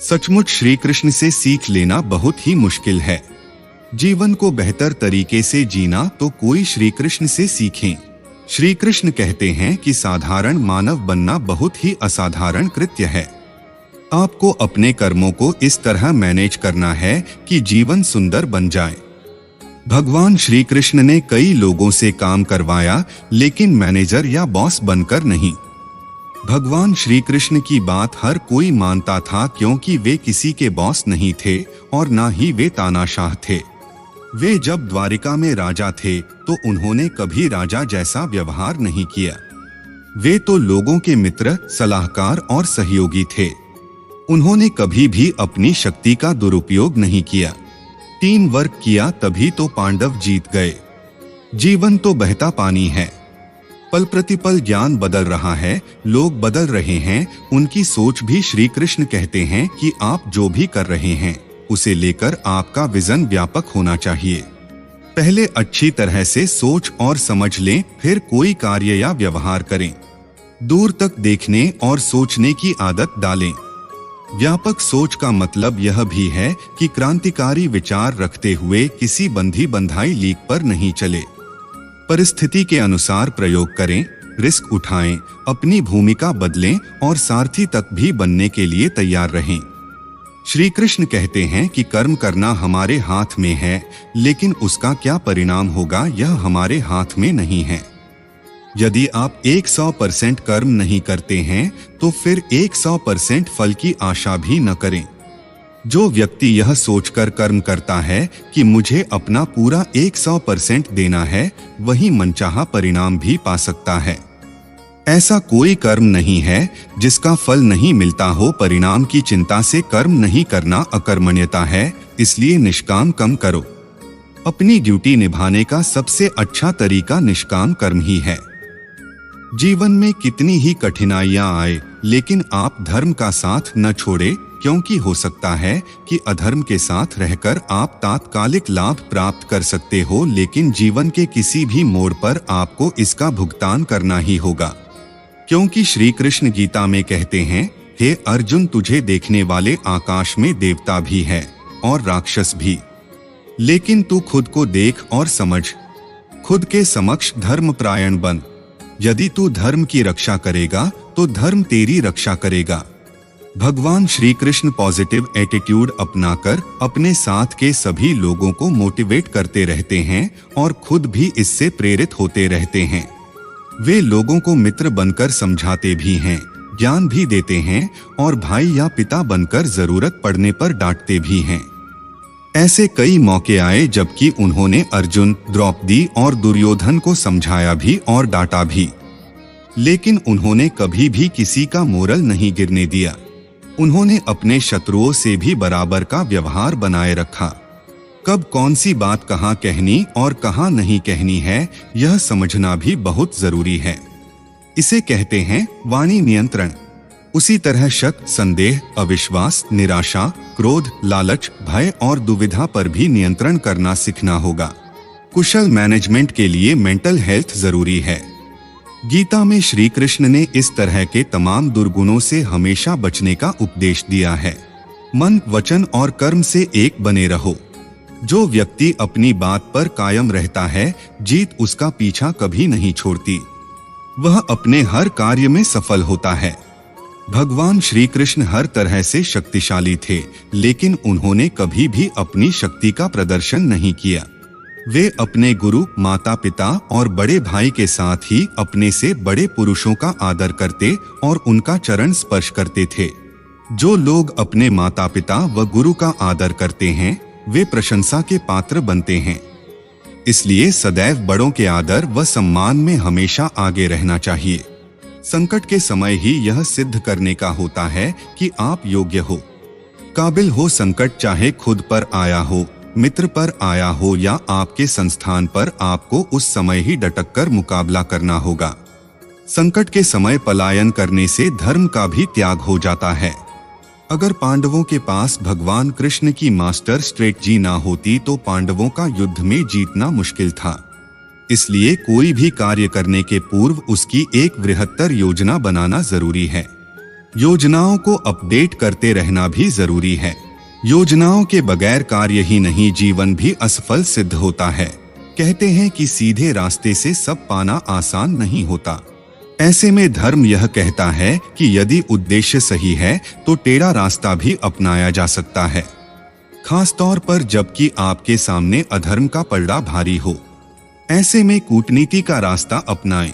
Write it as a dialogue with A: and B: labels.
A: सचमुच श्री कृष्ण से सीख लेना बहुत ही मुश्किल है। जीवन को बेहतर तरीके से जीना तो कोई श्री कृष्ण से सीखें। श्री कृष्ण कहते हैं कि साधारण मानव बनना बहुत ही असाधारण कृत्य है। आपको अपने कर्मों को इस तरह मैनेज करना है कि जीवन सुंदर बन जाए। भगवान श्री कृष्ण ने कई लोगों से काम करवाया, लेकिन मैनेजर या बॉस बनकर नहीं। भगवान श्री कृष्ण की बात हर कोई मानता था, क्योंकि वे किसी के बॉस नहीं थे और ना ही वे तानाशाह थे। वे जब द्वारिका में राजा थे तो उन्होंने कभी राजा जैसा व्यवहार नहीं किया। वे तो लोगों के मित्र, सलाहकार और सहयोगी थे। उन्होंने कभी भी अपनी शक्ति का दुरुपयोग नहीं किया। टीम वर्क किया, तभी तो पांडव जीत गए। जीवन तो बहता पानी है। पल प्रतिपल ज्ञान बदल रहा है, लोग बदल रहे हैं, उनकी सोच भी। श्री कृष्ण कहते हैं कि आप जो भी कर रहे हैं उसे लेकर आपका विजन व्यापक होना चाहिए। पहले अच्छी तरह से सोच और समझ लें, फिर कोई कार्य या व्यवहार करें। दूर तक देखने और सोचने की आदत डालें। व्यापक सोच का मतलब यह भी है कि क्रांतिकारी विचार रखते हुए किसी बंधी बंधाई लीक पर नहीं चले। परिस्थिति के अनुसार प्रयोग करें, रिस्क उठाएं, अपनी भूमिका बदलें और सारथी तक भी बनने के लिए तैयार रहें। श्री कृष्ण कहते हैं कि कर्म करना हमारे हाथ में है, लेकिन उसका क्या परिणाम होगा यह हमारे हाथ में नहीं है। यदि आप 100% कर्म नहीं करते हैं तो फिर 100% फल की आशा भी न करें। जो व्यक्ति यह सोचकर कर्म करता है कि मुझे अपना पूरा 100% देना है, वही मनचाहा परिणाम भी पा सकता है। ऐसा कोई कर्म नहीं है जिसका फल नहीं मिलता हो। परिणाम की चिंता से कर्म नहीं करना अकर्मण्यता है, इसलिए निष्काम कर्म करो। अपनी ड्यूटी निभाने का सबसे अच्छा तरीका निष्काम कर्म ही है। जीवन में कितनी ही कठिनाइयां आए, लेकिन आप धर्म का साथ न छोड़े, क्योंकि हो सकता है कि अधर्म के साथ रहकर आप तात्कालिक लाभ प्राप्त कर सकते हो, लेकिन जीवन के किसी भी मोड़ पर आपको इसका भुगतान करना ही होगा। क्योंकि श्री कृष्ण गीता में कहते हैं, हे अर्जुन, तुझे देखने वाले आकाश में देवता भी है और राक्षस भी, लेकिन तू खुद को देख और समझ। खुद के समक्ष धर्मपरायण बन। यदि तू धर्म की रक्षा करेगा तो धर्म तेरी रक्षा करेगा। भगवान श्री कृष्ण पॉजिटिव एटीट्यूड अपनाकर अपने साथ के सभी लोगों को मोटिवेट करते रहते हैं और खुद भी इससे प्रेरित होते रहते हैं। वे लोगों को मित्र बनकर समझाते भी हैं, ज्ञान भी देते हैं और भाई या पिता बनकर जरूरत पड़ने पर डांटते भी हैं। ऐसे कई मौके आए जबकि उन्होंने अर्जुन, द्रौपदी और दुर्योधन को समझाया भी और डांटा भी, लेकिन उन्होंने कभी भी किसी का मोरल नहीं गिरने दिया। उन्होंने अपने शत्रुओं से भी बराबर का व्यवहार बनाए रखा। कब कौन सी बात कहाँ कहनी और कहाँ नहीं कहनी है, यह समझना भी बहुत जरूरी है। इसे कहते हैं वाणी नियंत्रण। उसी तरह शक, संदेह, अविश्वास, निराशा, क्रोध, लालच, भय और दुविधा पर भी नियंत्रण करना सीखना होगा। कुशल मैनेजमेंट के लिए मेंटल हेल्थ जरूरी है। गीता में श्री कृष्ण ने इस तरह के तमाम दुर्गुणों से हमेशा बचने का उपदेश दिया है। मन, वचन और कर्म से एक बने रहो। जो व्यक्ति अपनी बात पर कायम रहता है, जीत उसका पीछा कभी नहीं छोड़ती। वह अपने हर कार्य में सफल होता है। भगवान श्री कृष्ण हर तरह से शक्तिशाली थे, लेकिन उन्होंने कभी भी अपनी शक्ति का प्रदर्शन नहीं किया। वे अपने गुरु, माता पिता और बड़े भाई के साथ ही अपने से बड़े पुरुषों का आदर करते और उनका चरण स्पर्श करते थे। जो लोग अपने माता पिता व गुरु का आदर करते हैं, वे प्रशंसा के पात्र बनते हैं। इसलिए सदैव बड़ों के आदर व सम्मान में हमेशा आगे रहना चाहिए। संकट के समय ही यह सिद्ध करने का होता है कि आप योग्य हो, काबिल हो। संकट चाहे खुद पर आया हो, मित्र पर आया हो या आपके संस्थान पर, आपको उस समय ही डटक कर मुकाबला करना होगा। संकट के समय पलायन करने से धर्म का भी त्याग हो जाता है। अगर पांडवों के पास भगवान कृष्ण की मास्टर स्ट्रेटजी ना होती तो पांडवों का युद्ध में जीतना मुश्किल था। इसलिए कोई भी कार्य करने के पूर्व उसकी एक बृहत्तर योजना बनाना जरूरी है। योजनाओं को अपडेट करते रहना भी जरूरी है। योजनाओं के बगैर कार्य ही नहीं, जीवन भी असफल सिद्ध होता है। कहते हैं कि सीधे रास्ते से सब पाना आसान नहीं होता। ऐसे में धर्म यह कहता है कि यदि उद्देश्य सही है तो टेढ़ा रास्ता भी अपनाया जा सकता है, खास तौर पर जबकि आपके सामने अधर्म का पलड़ा भारी हो। ऐसे में कूटनीति का रास्ता अपनाएं।